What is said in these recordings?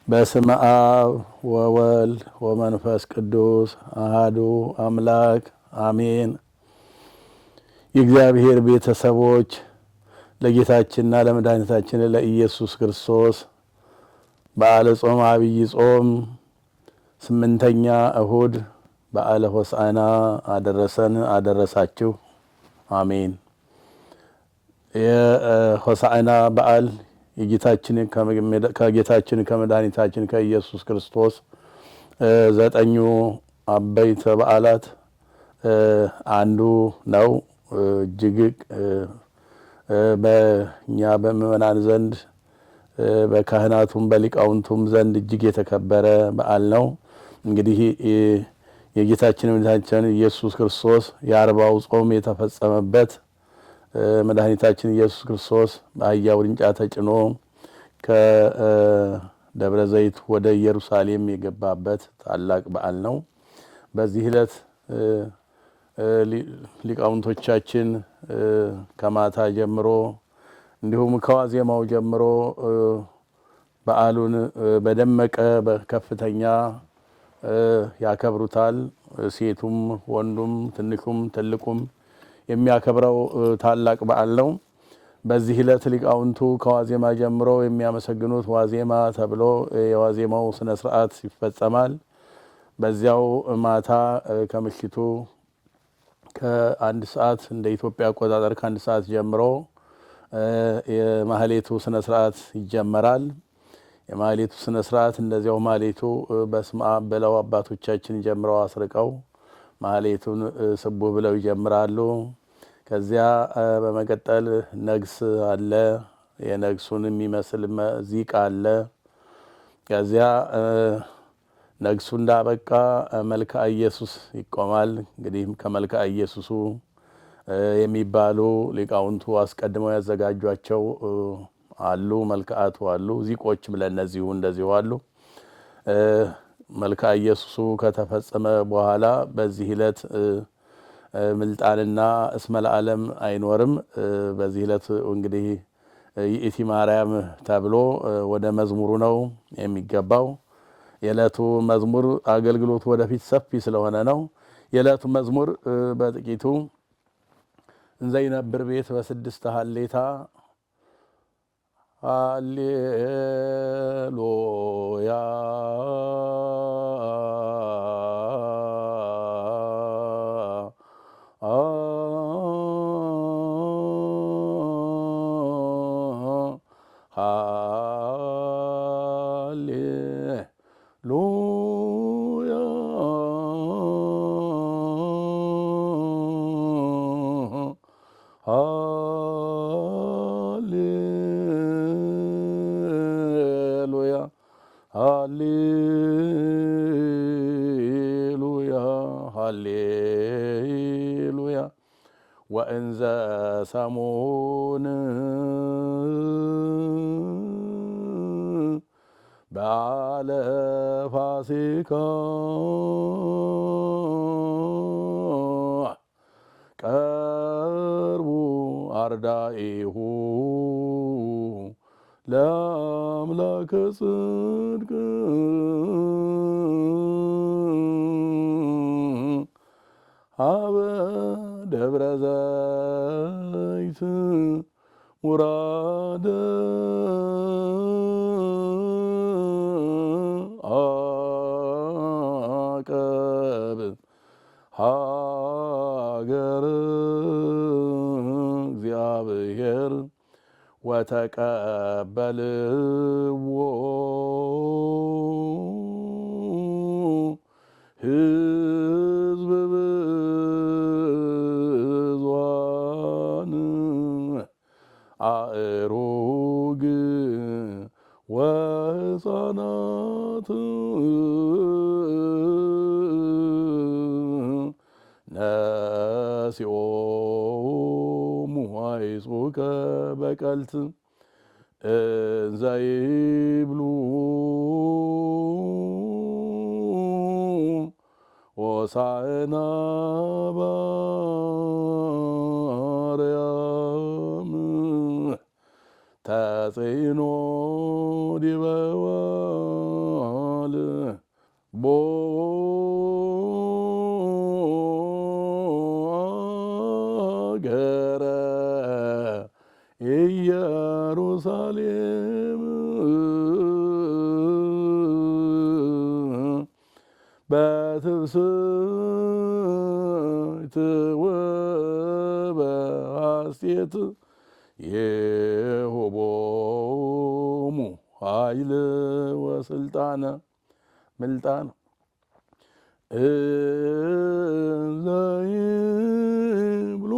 በስመ አብ ወወልድ ወመንፈስ ቅዱስ አሃዱ አምላክ አሜን። የእግዚአብሔር ቤተሰቦች ለጌታችንና ለመድኃኒታችን ለኢየሱስ ክርስቶስ በዓለ ጾም አብይ ጾም 8ኛ እሁድ በዓለ ሆሳዕና አደረሰን አደረሳችሁ። አሜን። የሆሳዕና በዓል ከጌታችን ከመድኃኒታችን ከኢየሱስ ክርስቶስ 9ኙ አበይት በዓላት አንዱ ነው። እጅግ በእኛ በምእመናን ዘንድ በካህናቱም በሊቃውንቱም ዘንድ እጅግ የተከበረ በዓል ነው። እንግዲህ የጌታችን መድኃኒታችን ኢየሱስ ክርስቶስ የአርባው ጾም የተፈጸመበት መድኃኒታችን ኢየሱስ ክርስቶስ በአህያ ውርንጫ ተጭኖ ከደብረ ዘይት ወደ ኢየሩሳሌም የገባበት ታላቅ በዓል ነው። በዚህ ዕለት ሊቃውንቶቻችን ከማታ ጀምሮ እንዲሁም ከዋዜማው ጀምሮ በዓሉን በደመቀ በከፍተኛ ያከብሩታል። ሴቱም ወንዱም ትንሹም ትልቁም የሚያከብረው ታላቅ በዓል ነው። በዚህ ዕለት ሊቃውንቱ ከዋዜማ ጀምሮ የሚያመሰግኑት ዋዜማ ተብሎ የዋዜማው ስነ ስርዓት ይፈጸማል። በዚያው ማታ ከምሽቱ ከአንድ ሰዓት እንደ ኢትዮጵያ አቆጣጠር ከአንድ ሰዓት ጀምሮ የማህሌቱ ስነ ስርዓት ይጀመራል። የማህሌቱ ስነ ስርዓት እንደዚያው ማህሌቱ በስመ አብ ብለው አባቶቻችን ጀምረው አስርቀው ማህሌቱን ስቡህ ብለው ይጀምራሉ። ከዚያ በመቀጠል ነግስ አለ። የነግሱን የሚመስል ዚቅ አለ። ከዚያ ነግሱ እንዳበቃ መልክአ ኢየሱስ ይቆማል። እንግዲህ ከመልክአ ኢየሱሱ የሚባሉ ሊቃውንቱ አስቀድመው ያዘጋጇቸው አሉ፣ መልክዓቱ አሉ። ዚቆችም ለእነዚሁ እንደዚሁ አሉ። መልክአ ኢየሱሱ ከተፈጸመ በኋላ በዚህ ዕለት ምልጣንና እስመ ለዓለም አይኖርም። በዚህ ዕለት እንግዲህ ይእቲ ማርያም ተብሎ ወደ መዝሙሩ ነው የሚገባው። የዕለቱ መዝሙር አገልግሎቱ ወደፊት ሰፊ ስለሆነ ነው። የዕለቱ መዝሙር በጥቂቱ እንዘ ይነብር ቤት በስድስተ ሀሌታ ሃሌሉያ ሃሌሉያ ሃሌሉያ ወእንዘ ሰሙን በዓለ ፋሲካ ቀርቡ አርዳኢሁ ለአምላከ ጽድቅ ሀበ ደብረ ዘይት ሙራደ አቀብ ሀገር እግዚአብሔር ወተቀበልዎ ሕዝብ ብዙኃን አእሩግ ወሕፃናት ነሲኦሙ አይጹቀ በቀልት እንዘ ይብሉ ሆሳዕና በአርያም ተጽዕኖ ዲበ በትብስት ወበሐሴት የሆቦሙ ኃይል ወስልጣነ ምልጣን ዘይብሉ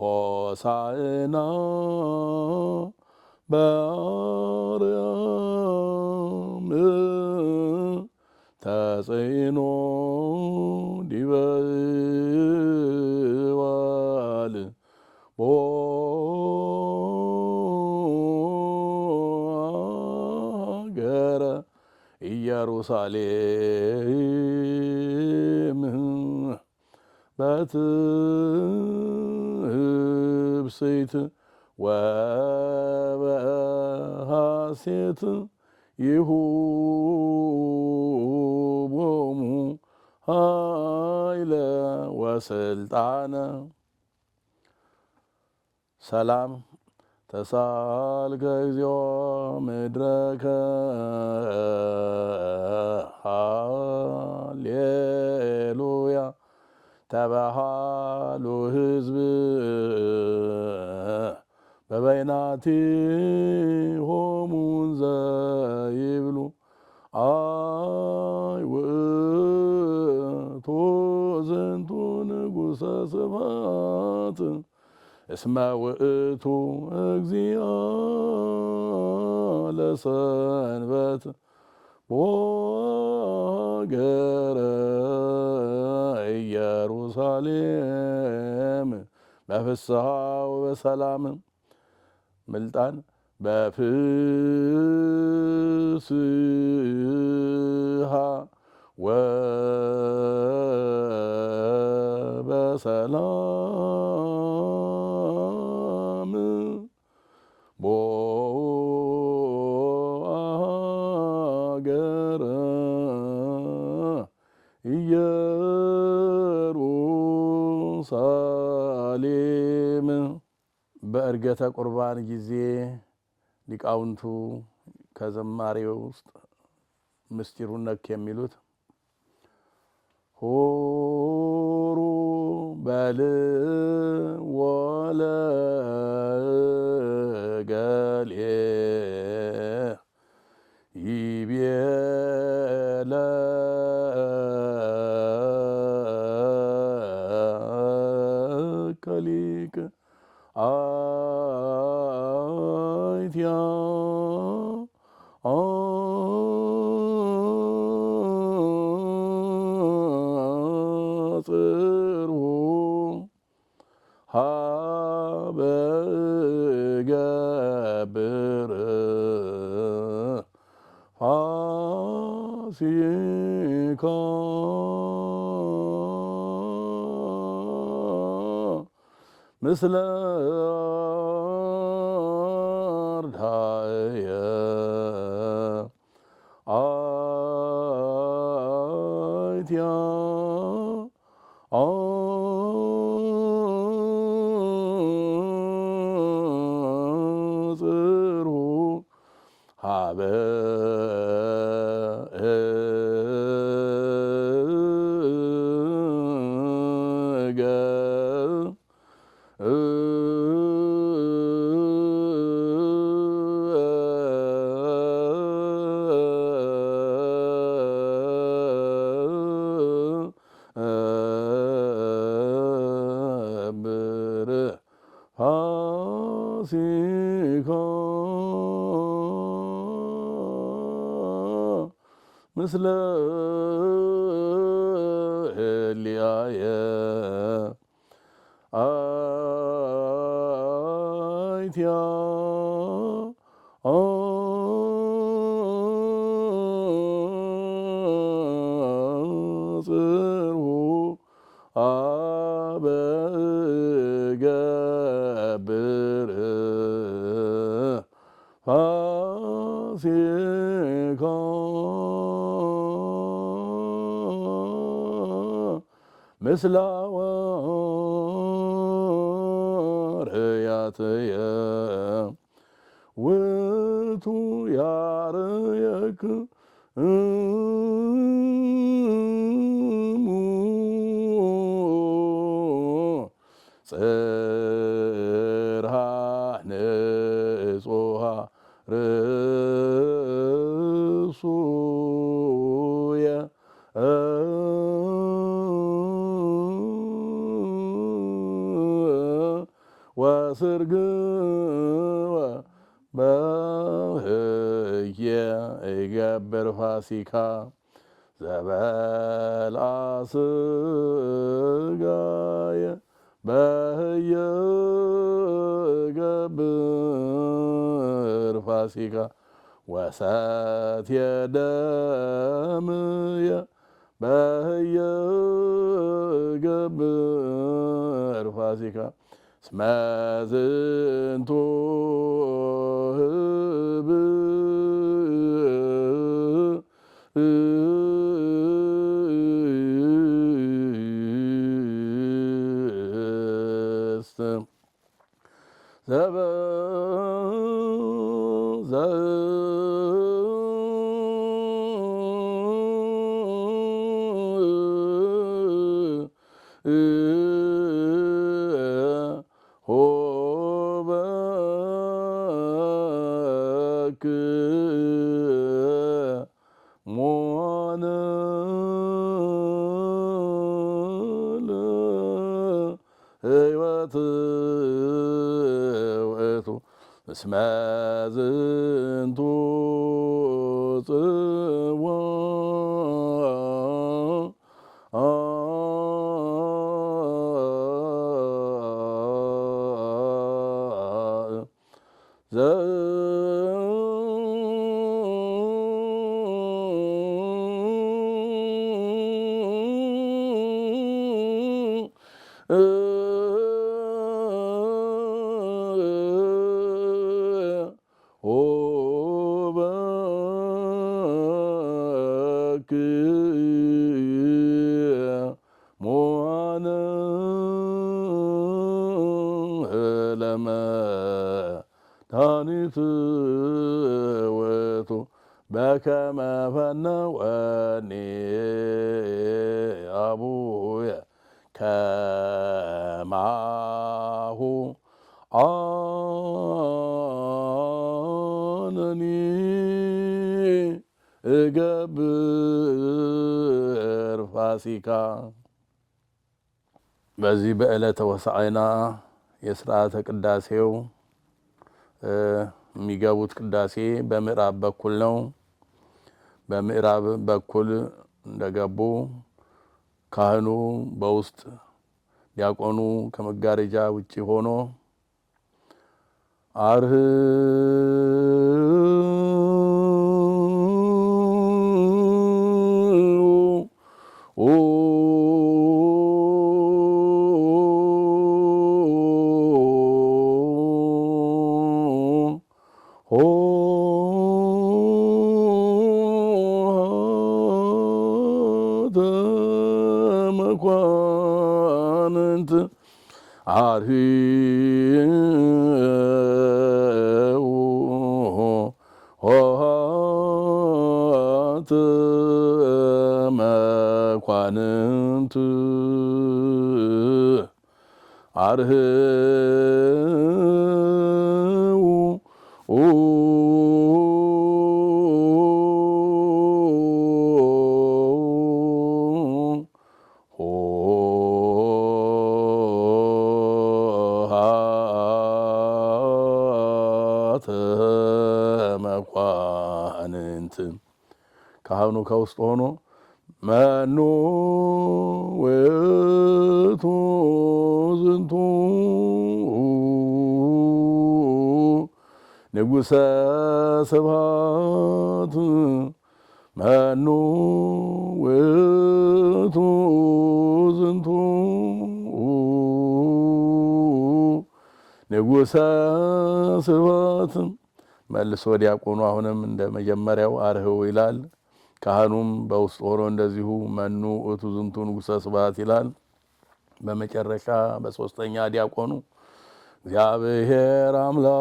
ሆሳዕና በአርያም ተጽዕኖ ዲበ እዋል በሀገረ ኢየሩሳሌም በትብስት ወበሐሴት ይሁቦሙ ኃይለ ወስልጣነ ሰላም ተሳልከ እግዚኦ ምድረከ ሃሌሉያ ተባሃሉ ሕዝብ በበይናቲሆሙ ዘይብሉ አይ ውእቱ ዝንቱ ንጉሠ ስብሐት እስመ ውእቱ እግዚአ ለሰንበት ወሀገረ ኢየሩሳሌም በፍስሐ ወበሰላም ምልጣን በፍስሐ ወበሰላም በሀገረ ኢየሩሳሌም በዕርገተ ቁርባን ጊዜ ሊቃውንቱ ከዘማሬው ውስጥ ምስጢሩን ነክ የሚሉት ሁሩ በልዎ ለእገሌ ይቤለ ከሊቅ አይትያ ጽርሑ ሀበ እገብር ፋሲካ ምስለ አርዳእየ አይትያ ጽርሑ ሀበ ፋሲካ ምስለ ህሊያየ አይትያ ጽርሑ ሀበ እገብር ፋሲካ ምስለ ሐዋርያትየ ውእቱ ያርየክሙ ጽርሐ ንጹሐ ርእሱየ ወስርግወ በህየ ይገብር ፋሲካ ዘበልዐ ሥጋየ በህየ ይገብር ፋሲካ ወሰትየ ደምየ በህየ ይገብር ፋሲካ እስመ ዝንቱ ህብስት ሞነ ለሕይወት ውእቱ እስመ ዝንቱ ጽዋ ሞነ ለመድኃኒት ውእቱ በከመ ፈነወኒ አቡየ ከማሁ አነኒ እገብር ፋሲካ። በዚህ በዕለተ ሆሳዕና የሥርዓተ ቅዳሴው የሚገቡት ቅዳሴ በምዕራብ በኩል ነው። በምዕራብ በኩል እንደገቡ ካህኑ በውስጥ ዲያቆኑ ከመጋረጃ ውጪ ሆኖ አርኅ መኳንንት አርኅዉ ኆኃተ መኳንንት አርኅዉ መኳንንት ካህኑ ከውስጥ ሆኖ መኑ ውእቱ ዝንቱ ንጉሠ ስብሐት መኑ ውእቱ ዝንቱ ንጉሠ ስብሐት። መልሶ ዲያቆኑ አሁንም እንደ መጀመሪያው አርኅዉ ይላል። ካህኑም በውስጥ ሆኖ እንደዚሁ መኑ ውእቱ ዝንቱ ንጉሠ ስብሐት ይላል። በመጨረሻ በሶስተኛ ዲያቆኑ እግዚአብሔር አምላከ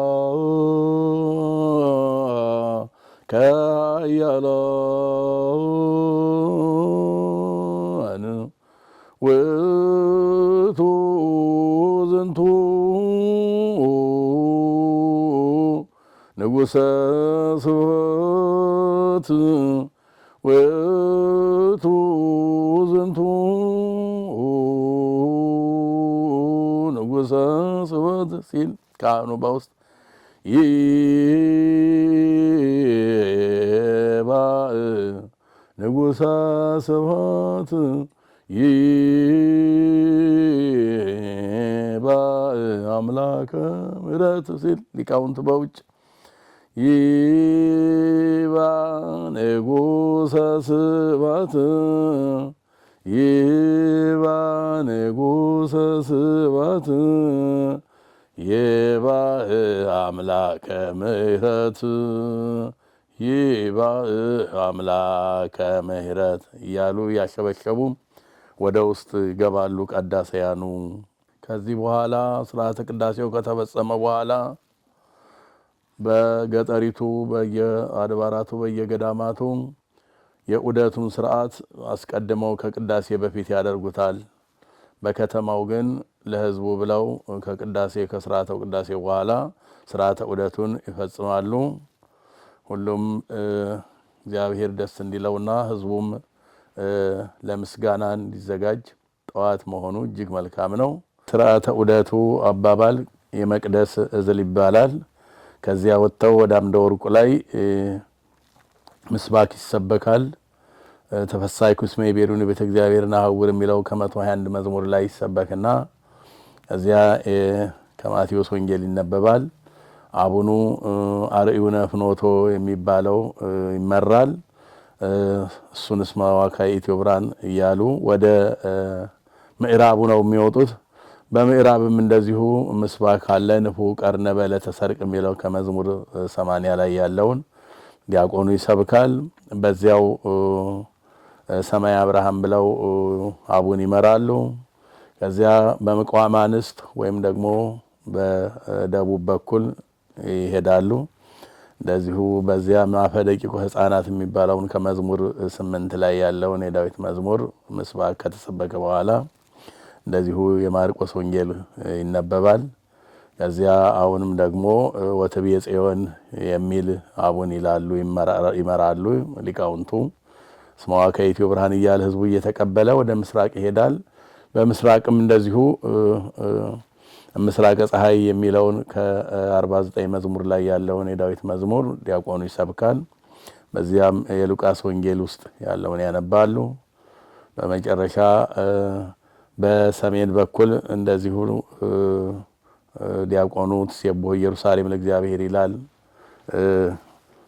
ኃያላን ውእቱ ዝንቱ ንጉሠ ስብሐት ውእቱ ዝንቱ ንጉሠ ስብሐት ሲል ካህኑ በውስጥ ይባእ ንጉሠ ስብሐት ይባእ አምላከ ምሕረት ሲል ሊቃውንት በውጭ ይባእ ንጉሠ ስብሐት ይባእ ንጉሠ ስብሐት ይባእ አምላከ ምሕረት ይባእ አምላከ ምሕረት እያሉ ያሸበሸቡ ወደ ውስጥ ይገባሉ ቀዳሰያኑ። ከዚህ በኋላ ስርዓተ ቅዳሴው ከተፈጸመ በኋላ በገጠሪቱ በየአድባራቱ በየገዳማቱ የዑደቱን ስርዓት አስቀድመው ከቅዳሴ በፊት ያደርጉታል። በከተማው ግን ለሕዝቡ ብለው ከስርዓተ ቅዳሴ በኋላ ስርዓተ ዑደቱን ይፈጽማሉ። ሁሉም እግዚአብሔር ደስ እንዲለውና ሕዝቡም ለምስጋና እንዲዘጋጅ ጠዋት መሆኑ እጅግ መልካም ነው። ስርዓተ ዑደቱ አባባል የመቅደስ እዝል ይባላል። ከዚያ ወጥተው ወደ አምደ ወርቁ ላይ ምስባክ ይሰበካል። ተፈሳይኩ እስመ ይቤሉኒ ቤተ እግዚአብሔርን አህውር የሚለው ከ121 መዝሙር ላይ ይሰበክና እዚያ ከማቴዎስ ወንጌል ይነበባል። አቡኑ አርዩነ ፍኖቶ የሚባለው ይመራል። እሱንስ ማዋካይ ኢትዮ ብርሃን እያሉ ወደ ምዕራቡ ነው የሚወጡት። በምዕራብም እንደዚሁ ምስባክ አለ። ንፉ ቀርነ በዕለተ ሰርቅ የሚለው ከመዝሙር 80 ላይ ያለውን ዲያቆኑ ይሰብካል። በዚያው ሰማይ አብርሃም ብለው አቡን ይመራሉ። ከዚያ በምቋም አንስት ወይም ደግሞ በደቡብ በኩል ይሄዳሉ። እንደዚሁ በዚያ ማፈ ደቂቁ ሕፃናት የሚባለውን ከመዝሙር 8 ላይ ያለውን የዳዊት መዝሙር ምስባክ ከተሰበከ በኋላ እንደዚሁ የማርቆስ ወንጌል ይነበባል። ከዚያ አሁንም ደግሞ ወትቤ ጽዮን የሚል አቡን ይላሉ ይመራሉ ሊቃውንቱ። እስመ ዋከ ኢትዮ ብርሃን እያለ ህዝቡ እየተቀበለ ወደ ምስራቅ ይሄዳል። በምስራቅም እንደዚሁ ምስራቀ ፀሐይ የሚለውን ከ49 መዝሙር ላይ ያለውን የዳዊት መዝሙር ዲያቆኑ ይሰብካል። በዚያም የሉቃስ ወንጌል ውስጥ ያለውን ያነባሉ። በመጨረሻ በሰሜን በኩል እንደዚሁ ዲያቆኑ ትሴብሖ ኢየሩሳሌም ለእግዚአብሔር ይላል፣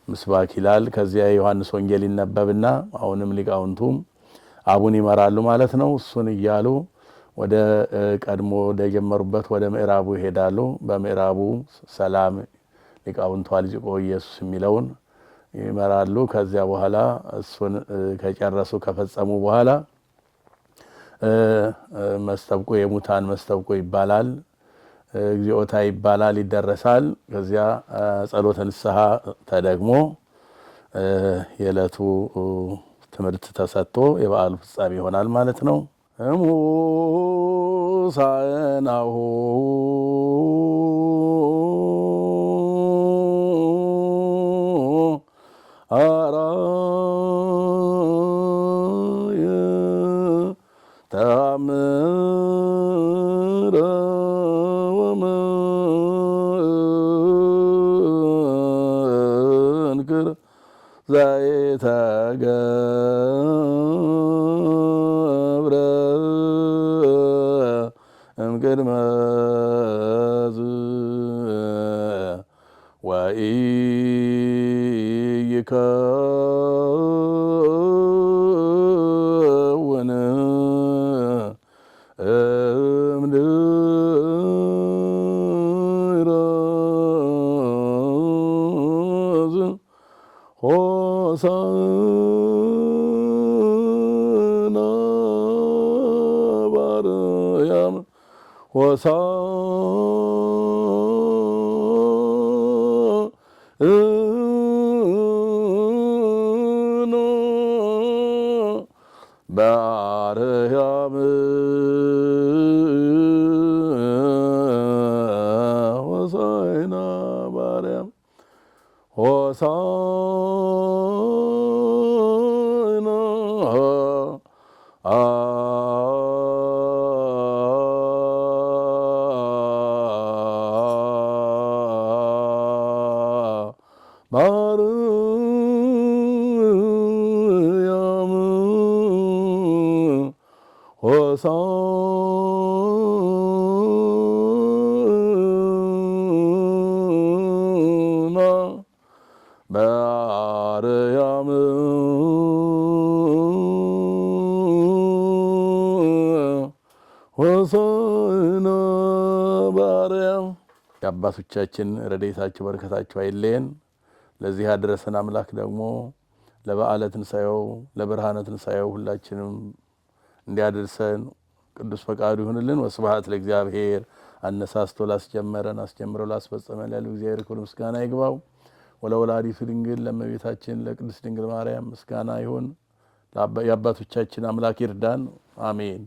ምስባክ ይላል። ከዚያ የዮሐንስ ወንጌል ይነበብና አሁንም ሊቃውንቱም አቡን ይመራሉ ማለት ነው። እሱን እያሉ ወደ ቀድሞ ወደ ጀመሩበት ወደ ምዕራቡ ይሄዳሉ። በምዕራቡ ሰላም ሊቃውንቱ አልጅቆ ኢየሱስ የሚለውን ይመራሉ። ከዚያ በኋላ እሱን ከጨረሱ ከፈጸሙ በኋላ መስተብቆ የሙታን መስተብቆ ይባላል፣ እግዚኦታ ይባላል፣ ይደረሳል። ከዚያ ጸሎተ ንስሐ ተደግሞ የዕለቱ ትምህርት ተሰጥቶ የበዓሉ ፍጻሜ ይሆናል ማለት ነው። እሙሳናሁ አራየ ተአምረ ወመንክር ዘይተገብረ እምቅድመ ወኢይከውን እምድኅረ ሆሳዕና በአርያም ሆሳዕና ሆሳዕና በአርያም ሆሳዕና በአርያም ሆሳዕና በአርያም ሆሳዕና በአርያም። የአባቶቻችን ረድኤታቸው በረከታቸው አይለየን። ለዚህ ያደረሰን አምላክ ደግሞ ለበዓለ ትንሣኤው ለብርሃነ ትንሣኤው ሁላችንም እንዲያደርሰን ቅዱስ ፈቃዱ ይሁንልን። ወስብሐት ለእግዚአብሔር። አነሳስቶ ላስጀመረን አስጀምሮ ላስፈጸመን ያለው እግዚአብሔር ክብር ምስጋና ይግባው። ወለወላዲቱ ድንግል ለእመቤታችን ለቅድስት ድንግል ማርያም ምስጋና ይሁን። የአባቶቻችን አምላክ ይርዳን። አሜን።